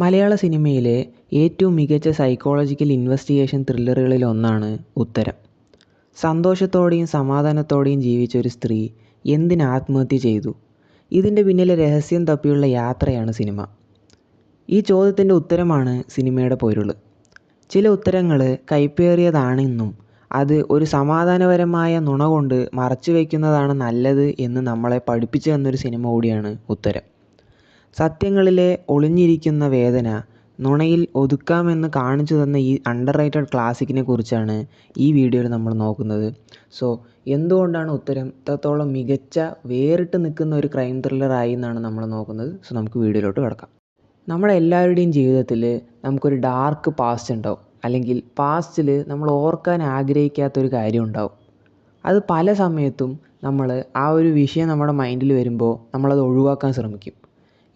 മലയാള സിനിമയിലെ ഏറ്റവും മികച്ച സൈക്കോളജിക്കൽ ഇൻവെസ്റ്റിഗേഷൻ ത്രില്ലറുകളിൽ ഒന്നാണ് ഉത്തരം. സന്തോഷത്തോടെയും സമാധാനത്തോടെയും ജീവിച്ച ഒരു സ്ത്രീ എന്തിന് ആത്മഹത്യ ചെയ്തു? ഇതിൻ്റെ പിന്നിലെ രഹസ്യം തപ്പിയുള്ള യാത്രയാണ് സിനിമ. ഈ ചോദ്യത്തിൻ്റെ ഉത്തരമാണ് സിനിമയുടെ പൊരുൾ. ചില ഉത്തരങ്ങൾ കൈപ്പേറിയതാണെന്നും അത് ഒരു സമാധാനപരമായ നുണ കൊണ്ട് മറച്ചു വയ്ക്കുന്നതാണ് നല്ലത് എന്ന് നമ്മളെ പഠിപ്പിച്ചു തന്നൊരു സിനിമ കൂടിയാണ് ഉത്തരം. സത്യങ്ങളിലെ ഒളിഞ്ഞിരിക്കുന്ന വേദന നുണയിൽ ഒതുക്കാമെന്ന് കാണിച്ചു തന്ന ഈ അണ്ടർ റേറ്റഡ് ക്ലാസിക്കിനെ കുറിച്ചാണ് ഈ വീഡിയോയിൽ നമ്മൾ നോക്കുന്നത്. സോ എന്തുകൊണ്ടാണ് ഉത്തരം ഇത്രത്തോളം മികച്ച വേറിട്ട് നിൽക്കുന്ന ഒരു ക്രൈം ത്രില്ലറായി എന്നാണ് നമ്മൾ നോക്കുന്നത്. സോ നമുക്ക് വീഡിയോയിലോട്ട് കിടക്കാം. നമ്മുടെ എല്ലാവരുടെയും ജീവിതത്തിൽ നമുക്കൊരു ഡാർക്ക് പാസ്റ്റ് ഉണ്ടാവും, അല്ലെങ്കിൽ പാസ്റ്റിൽ നമ്മൾ ഓർക്കാൻ ആഗ്രഹിക്കാത്തൊരു കാര്യം ഉണ്ടാവും. അത് പല സമയത്തും നമ്മൾ ആ ഒരു വിഷയം നമ്മുടെ മൈൻഡിൽ വരുമ്പോൾ നമ്മളത് ഒഴിവാക്കാൻ ശ്രമിക്കും.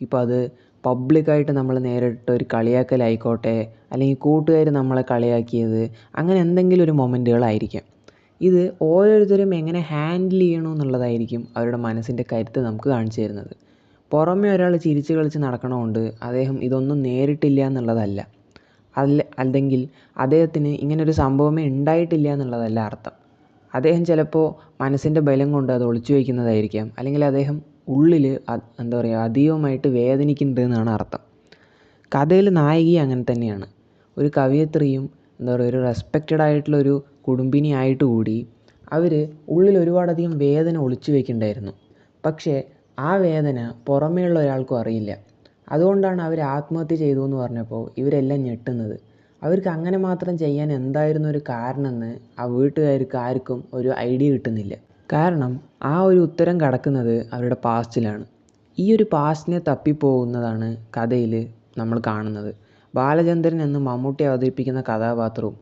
ഇപ്പോൾ അത് പബ്ലിക്കായിട്ട് നമ്മൾ നേരിട്ട ഒരു കളിയാക്കലായിക്കോട്ടെ, അല്ലെങ്കിൽ കൂട്ടുകാർ നമ്മളെ കളിയാക്കിയത്, അങ്ങനെ എന്തെങ്കിലും ഒരു മൊമെൻറ്റുകളായിരിക്കാം. ഇത് ഓരോരുത്തരും എങ്ങനെ ഹാൻഡിൽ ചെയ്യണമെന്നുള്ളതായിരിക്കും അവരുടെ മനസ്സിൻ്റെ കരുത്ത് നമുക്ക് കാണിച്ചു തരുന്നത്. പുറമേ ഒരാൾ ചിരിച്ച് കളിച്ച് നടക്കണമുണ്ട് അദ്ദേഹം ഇതൊന്നും നേരിട്ടില്ല എന്നുള്ളതല്ല, അല്ലെങ്കിൽ അദ്ദേഹത്തിന് ഇങ്ങനൊരു സംഭവമേ ഉണ്ടായിട്ടില്ല എന്നുള്ളതല്ല അർത്ഥം. അദ്ദേഹം ചിലപ്പോൾ മനസ്സിൻ്റെ ബലം കൊണ്ട് അത് ഒളിച്ചു വയ്ക്കുന്നതായിരിക്കാം, അല്ലെങ്കിൽ അദ്ദേഹം ഉള്ളിൽ അതീവമായിട്ട് വേദനിക്കുന്നുണ്ട് എന്നാണ് അർത്ഥം. കഥയിൽ നായിക അങ്ങനെ തന്നെയാണ്. ഒരു കവയിത്രിയും ഒരു റെസ്പെക്റ്റഡ് ആയിട്ടുള്ളൊരു കുടുംബിനി ആയിട്ട് കൂടി അവർ ഉള്ളിൽ ഒരുപാടധികം വേദന ഒളിച്ചു വയ്ക്കുന്നുണ്ടായിരുന്നു. പക്ഷേ ആ വേദന പുറമേയുള്ള ഒരാൾക്കും അറിയില്ല. അതുകൊണ്ടാണ് അവർ ആത്മഹത്യ ചെയ്തു എന്ന് പറഞ്ഞപ്പോൾ ഇവരെല്ലാം ഞെട്ടുന്നത്. അവർക്ക് അങ്ങനെ മാത്രം ചെയ്യാൻ എന്തായിരുന്നു ഒരു കാരണമെന്ന് ആ വീട്ടുകാർക്ക് ആർക്കും ഒരു ഐഡിയ കിട്ടുന്നില്ല. കാരണം ആ ഒരു ഉത്തരം കിടക്കുന്നത് അവരുടെ പാസ്റ്റിലാണ്. ഈ ഒരു പാസ്റ്റിനെ തപ്പിപ്പോകുന്നതാണ് കഥയിൽ നമ്മൾ കാണുന്നത്. ബാലചന്ദ്രൻ എന്ന് മമ്മൂട്ടി അവതരിപ്പിക്കുന്ന കഥാപാത്രവും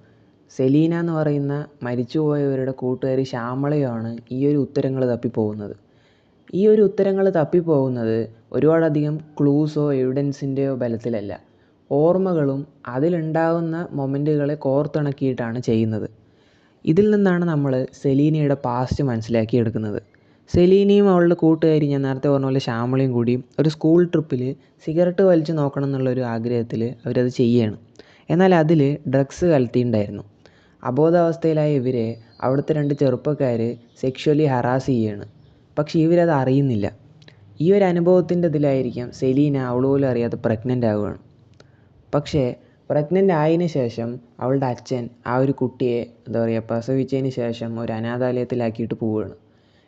സെലീന എന്ന് പറയുന്ന മരിച്ചുപോയവരുടെ കൂട്ടുകാരി ശ്യാമളയുമാണ് ഈ ഒരു ഉത്തരങ്ങൾ തപ്പിപ്പോകുന്നത്. ഈ ഒരു ഉത്തരങ്ങൾ തപ്പിപ്പോകുന്നത് ഒരുപാടധികം ക്ലൂസോ എവിഡൻസിൻ്റെയോ ബലത്തിലല്ല, ഓർമ്മകളും അതിലുണ്ടാകുന്ന മൊമെൻറ്റുകളെ കോർത്തിണക്കിയിട്ടാണ് ചെയ്യുന്നത്. ഇതിൽ നിന്നാണ് നമ്മൾ സെലീനയുടെ പാസ്റ്റ് മനസ്സിലാക്കിയെടുക്കുന്നത്. സെലീനയും അവളുടെ കൂട്ടുകാരി, ഞാൻ നേരത്തെ പറഞ്ഞ പോലെ ശ്യാമളയും കൂടി ഒരു സ്കൂൾ ട്രിപ്പിൽ സിഗരറ്റ് വലിച്ച് നോക്കണം എന്നുള്ളൊരു ആഗ്രഹത്തിൽ അവരത് ചെയ്യുകയാണ്. എന്നാൽ അതിൽ ഡ്രഗ്സ് കലർത്തിയിട്ടുണ്ടായിരുന്നു. അബോധാവസ്ഥയിലായ ഇവരെ അവിടുത്തെ 2 ചെറുപ്പക്കാർ സെക്ഷുവലി ഹറാസ് ചെയ്യുകയാണ്. പക്ഷേ ഇവരത് അറിയുന്നില്ല. ഈ ഒരു അനുഭവത്തിൻ്റെ ഇതിലായിരിക്കാം സെലീന അവൾ പോലും അറിയാതെ പ്രഗ്നൻ്റ് ആവുകയാണ്. പക്ഷേ പ്രഗ്നൻ്റ് ആയതിനു ശേഷം അവളുടെ അച്ഛൻ ആ ഒരു കുട്ടിയെ പ്രസവിച്ചതിന് ശേഷം ഒരു അനാഥാലയത്തിലാക്കിയിട്ട് പോവുകയാണ്.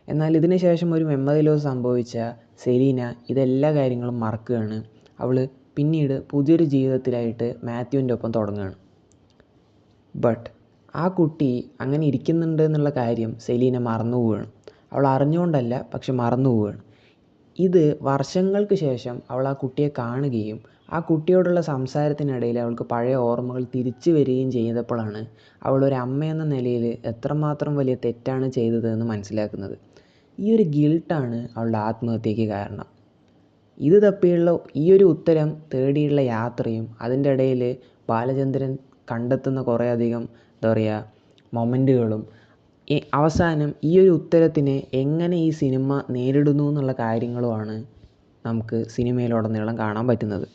എന്നാൽ ഇതിന് ശേഷം ഒരു മെമ്മറി ലോസ് സംഭവിച്ച സെലീന ഇതെല്ലാ കാര്യങ്ങളും മറക്കുകയാണ്. അവൾ പിന്നീട് പുതിയൊരു ജീവിതത്തിലായിട്ട് മാത്യുവിൻ്റെ ഒപ്പം തുടങ്ങുകയാണ്. ബട്ട് ആ കുട്ടി അങ്ങനെ ഇരിക്കുന്നുണ്ട് എന്നുള്ള കാര്യം സെലീന മറന്നു പോവുകയാണ്. അവൾ അറിഞ്ഞുകൊണ്ടല്ല, പക്ഷെ മറന്നു പോവുകയാണ്. ഇത് വർഷങ്ങൾക്ക് ശേഷം അവൾ ആ കുട്ടിയെ കാണുകയും ആ കുട്ടിയോടുള്ള സംസാരത്തിനിടയിൽ അവൾക്ക് പഴയ ഓർമ്മകൾ തിരിച്ചു വരികയും ചെയ്തപ്പോഴാണ് അവൾ ഒരു അമ്മയെന്ന നിലയിൽ എത്രമാത്രം വലിയ തെറ്റാണ് ചെയ്തതെന്ന് മനസ്സിലാക്കുന്നത്. ഈ ഒരു ഗിൽട്ടാണ് അവളുടെ ആത്മഹത്യയ്ക്ക് കാരണം. ഇത് തപ്പിയുള്ള ഈ ഒരു ഉത്തരം തേടിയുള്ള യാത്രയും അതിൻ്റെ ഇടയിൽ ബാലചന്ദ്രൻ കണ്ടെത്തുന്ന കുറേയധികം മൊമെൻറ്റുകളും അവസാനം ഈ ഒരു ഉത്തരത്തിനെ എങ്ങനെ ഈ സിനിമ നേരിടുന്നു എന്നുള്ള കാര്യങ്ങളുമാണ് നമുക്ക് സിനിമയിലുടനീളം കാണാൻ പറ്റുന്നത്.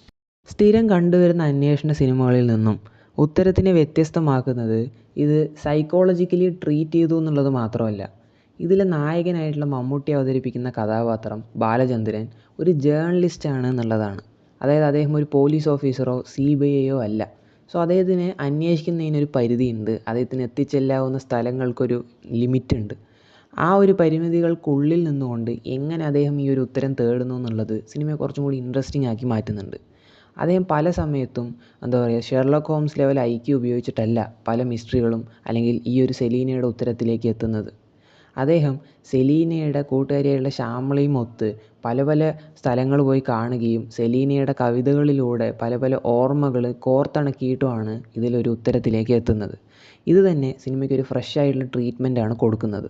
സ്ഥിരം കണ്ടുവരുന്ന അന്വേഷണ സിനിമകളിൽ നിന്നും ഉത്തരത്തിനെ വ്യത്യസ്തമാക്കുന്നത് ഇത് സൈക്കോളജിക്കലി ട്രീറ്റ് ചെയ്തു എന്നുള്ളത് മാത്രമല്ല, ഇതിലെ നായകനായിട്ടുള്ള മമ്മൂട്ടി അവതരിപ്പിക്കുന്ന കഥാപാത്രം ബാലചന്ദ്രൻ ഒരു ജേർണലിസ്റ്റാണ് എന്നുള്ളതാണ്. അതായത് അദ്ദേഹം ഒരു പോലീസ് ഓഫീസറോ CBIയോ അല്ല. സോ അദ്ദേഹത്തിന് അന്വേഷിക്കുന്നതിനൊരു പരിധിയുണ്ട്, അദ്ദേഹത്തിന് എത്തിച്ചെല്ലാവുന്ന സ്ഥലങ്ങൾക്കൊരു ലിമിറ്റുണ്ട്. ആ ഒരു പരിമിതികൾക്കുള്ളിൽ നിന്നുകൊണ്ട് എങ്ങനെ അദ്ദേഹം ഈ ഒരു ഉത്തരം തേടുന്നു എന്നുള്ളത് സിനിമയെ കുറച്ചും കൂടി ഇൻട്രസ്റ്റിംഗ് ആക്കി മാറ്റുന്നുണ്ട്. അദ്ദേഹം പല സമയത്തും ഷെർലോക്ക് ഹോംസ് ലെവൽ IQ ഉപയോഗിച്ചിട്ടല്ല പല മിസ്റ്ററികളും അല്ലെങ്കിൽ ഈ ഒരു സെലീനയുടെ ഉത്തരത്തിലേക്ക് എത്തുന്നത്. അദ്ദേഹം സെലീനയുടെ കൂട്ടുകാരിയായുള്ള ശ്യാമളയും ഒത്ത് പല പല സ്ഥലങ്ങൾ പോയി കാണുകയും സെലീനയുടെ കവിതകളിലൂടെ പല പല ഓർമ്മകൾ കോർത്തിണക്കിയിട്ടുമാണ് ഇതിലൊരു ഉത്തരത്തിലേക്ക് എത്തുന്നത്. ഇത് തന്നെ സിനിമയ്ക്ക് ഒരു ഫ്രഷ് ആയിട്ടുള്ള ട്രീറ്റ്മെൻറ്റാണ് കൊടുക്കുന്നത്.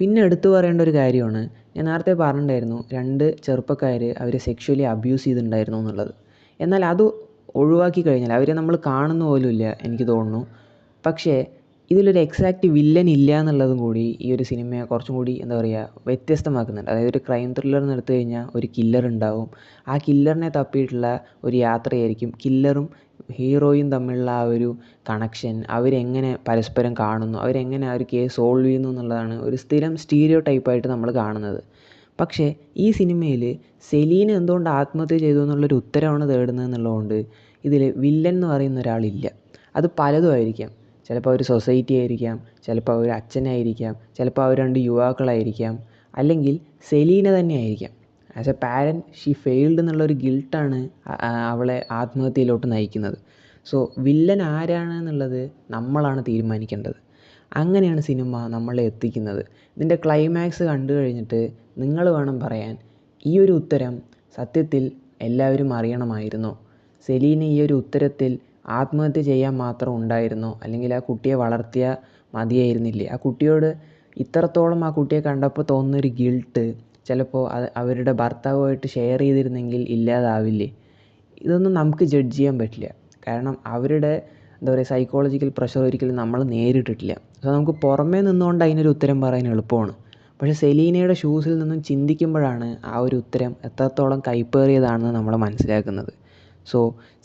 പിന്നെ എടുത്തു പറയേണ്ട ഒരു കാര്യമാണ്, ഞാൻ നേരത്തെ പറഞ്ഞിട്ടുണ്ടായിരുന്നു 2 ചെറുപ്പക്കാർ അവരെ സെക്ഷുവലി അബ്യൂസ് ചെയ്തിട്ടുണ്ടായിരുന്നു എന്നുള്ളത്. എന്നാൽ അത് ഒഴിവാക്കി കഴിഞ്ഞാൽ അവരെ നമ്മൾ കാണുന്ന പോലുമില്ല എനിക്ക് തോന്നുന്നു. പക്ഷേ ഇതിലൊരു എക്സാക്റ്റ് വില്ലൻ ഇല്ല എന്നുള്ളതും കൂടി ഈ ഒരു സിനിമയെ കുറച്ചും കൂടി എന്താ പറയുക വ്യത്യസ്തമാക്കുന്നുണ്ട്. അതായത് ഒരു ക്രൈം ത്രില്ലർ എന്ന് എടുത്തു കഴിഞ്ഞാൽ ഒരു കില്ലർ ഉണ്ടാവും. ആ കില്ലറിനെ തപ്പിയിട്ടുള്ള ഒരു യാത്രയായിരിക്കും. കില്ലറും ഹീറോയും തമ്മിലുള്ള ആ ഒരു കണക്ഷൻ, അവരെങ്ങനെ പരസ്പരം കാണുന്നു, അവരെങ്ങനെ ആ ഒരു കേസ് സോൾവ് ചെയ്യുന്നു എന്നുള്ളതാണ് ഒരു സ്ഥിരം സ്റ്റീരിയോ ടൈപ്പായിട്ട് നമ്മൾ കാണുന്നത്. പക്ഷേ ഈ സിനിമയിൽ സെലീന എന്തുകൊണ്ട് ആത്മഹത്യ ചെയ്തു എന്നുള്ളൊരു ഉത്തരവാണ് തേടുന്നത് എന്നുള്ളതുകൊണ്ട് ഇതിൽ വില്ലൻ എന്ന് പറയുന്ന ഒരാളില്ല. അത് പലതും ആയിരിക്കാം. ചിലപ്പോൾ ഒരു സൊസൈറ്റി ആയിരിക്കാം, ചിലപ്പോൾ ഒരു അച്ഛനായിരിക്കാം, ചിലപ്പോൾ അവർ 2 യുവാക്കളായിരിക്കാം, അല്ലെങ്കിൽ സെലീന തന്നെ ആയിരിക്കാം. As A parent she failed എന്നുള്ളൊരു ഗിൽട്ടാണ് അവളെ ആത്മഹത്യയിലോട്ട് നയിക്കുന്നത്. സോ വില്ലൻ ആരാണ് എന്നുള്ളത് നമ്മളാണ് തീരുമാനിക്കേണ്ടത്. അങ്ങനെയാണ് സിനിമ നമ്മളെ എത്തിക്കുന്നത്. ഇതിൻ്റെ ക്ലൈമാക്സ് കണ്ടു കഴിഞ്ഞിട്ട് നിങ്ങൾ വേണം പറയാൻ, ഈ ഒരു ഉത്തരം സത്യത്തിൽ എല്ലാവരും അറിയണമായിരുന്നോ? സെലീന ഈ ഒരു ഉത്തരത്തിൽ ആത്മഹത്യ ചെയ്യാൻ മാത്രം ഉണ്ടായിരുന്നോ? അല്ലെങ്കിൽ ആ കുട്ടിയെ വളർത്തിയാൽ മതിയായിരുന്നില്ലേ? ആ കുട്ടിയോട് ഇത്രത്തോളം ആ കുട്ടിയെ കണ്ടപ്പോൾ തോന്നുന്നൊരു ഗിൽട്ട് ചിലപ്പോൾ അവരുടെ ഭർത്താവുമായിട്ട് ഷെയർ ചെയ്തിരുന്നെങ്കിൽ ഇല്ലാതാവില്ലേ? ഇതൊന്നും നമുക്ക് ജഡ്ജ് ചെയ്യാൻ പറ്റില്ല. കാരണം അവരുടെ എന്താ പറയുക സൈക്കോളജിക്കൽ പ്രഷർ ഒരിക്കലും നമ്മൾ നേരിട്ടിട്ടില്ല. സോ നമുക്ക് പുറമേ നിന്നുകൊണ്ട് അതിനൊരു ഉത്തരം പറയാൻ എളുപ്പമാണ്. പക്ഷേ സെലീനയുടെ ഷൂസിൽ നിന്നും ചിന്തിക്കുമ്പോഴാണ് ആ ഒരു ഉത്തരം എത്രത്തോളം കൈപ്പേറിയതാണെന്ന് നമ്മൾ മനസ്സിലാക്കുന്നത്. സോ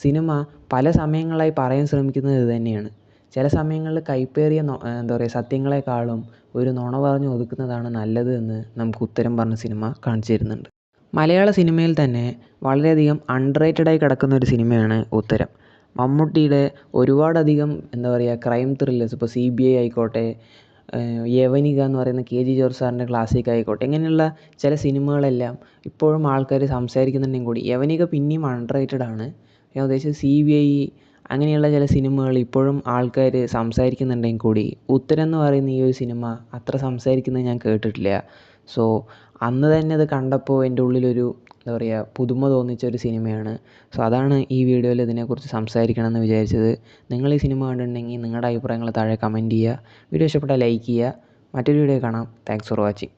സിനിമ പല സമയങ്ങളായി പറയാൻ ശ്രമിക്കുന്നത് ഇത് തന്നെയാണ്. ചില സമയങ്ങളിൽ കൈപ്പേറിയ എന്താ പറയുക സത്യങ്ങളെക്കാളും ഒരു നുണ പറഞ്ഞ് ഒതുക്കുന്നതാണ് നല്ലത് എന്ന് നമുക്ക് ഉത്തരം പറഞ്ഞ സിനിമ കാണിച്ചു തരുന്നുണ്ട്. മലയാള സിനിമയിൽ തന്നെ വളരെയധികം അണ്ടർറേറ്റഡായി കിടക്കുന്ന ഒരു സിനിമയാണ് ഉത്തരം. മമ്മൂട്ടിയുടെ ഒരുപാടധികം എന്താ പറയുക ക്രൈം ത്രില്ലേഴ്സ്, ഇപ്പോൾ CBI ആയിക്കോട്ടെ, യവനിക എന്ന് പറയുന്ന KG ജോർജ് സാറിൻ്റെ ക്ലാസിക് ആയിക്കോട്ടെ, ഇങ്ങനെയുള്ള ചില സിനിമകളെല്ലാം ഇപ്പോഴും ആൾക്കാർ സംസാരിക്കുന്നുണ്ടെങ്കിൽ കൂടി യവനിക പിന്നെയും അണ്ടർറേറ്റഡ് ആണ്. ഞാൻ ഉദ്ദേശിച്ചത് CBI അങ്ങനെയുള്ള ചില സിനിമകൾ ഇപ്പോഴും ആൾക്കാർ സംസാരിക്കുന്നുണ്ടെങ്കിൽ കൂടി ഉത്തരം എന്ന് പറയുന്ന ഈ ഒരു സിനിമ അത്ര സംസാരിക്കുന്നത് ഞാൻ കേട്ടിട്ടില്ല. സോ അന്ന് തന്നെ അത് കണ്ടപ്പോൾ എൻ്റെ ഉള്ളിലൊരു എന്താ പറയുക പുതുമ തോന്നിച്ച ഒരു സിനിമയാണ്. സോ അതാണ് ഈ വീഡിയോയിൽ ഇതിനെക്കുറിച്ച് സംസാരിക്കണം എന്ന് വിചാരിച്ചത്. നിങ്ങൾ ഈ സിനിമ കണ്ടിട്ടുണ്ടെങ്കിൽ നിങ്ങളുടെ അഭിപ്രായങ്ങൾ താഴെ കമൻറ്റ് ചെയ്യുക. വീഡിയോ ഇഷ്ടപ്പെട്ടാൽ ലൈക്ക് ചെയ്യുക. മറ്റൊരു വീഡിയോ കാണാം. Thanks for watching.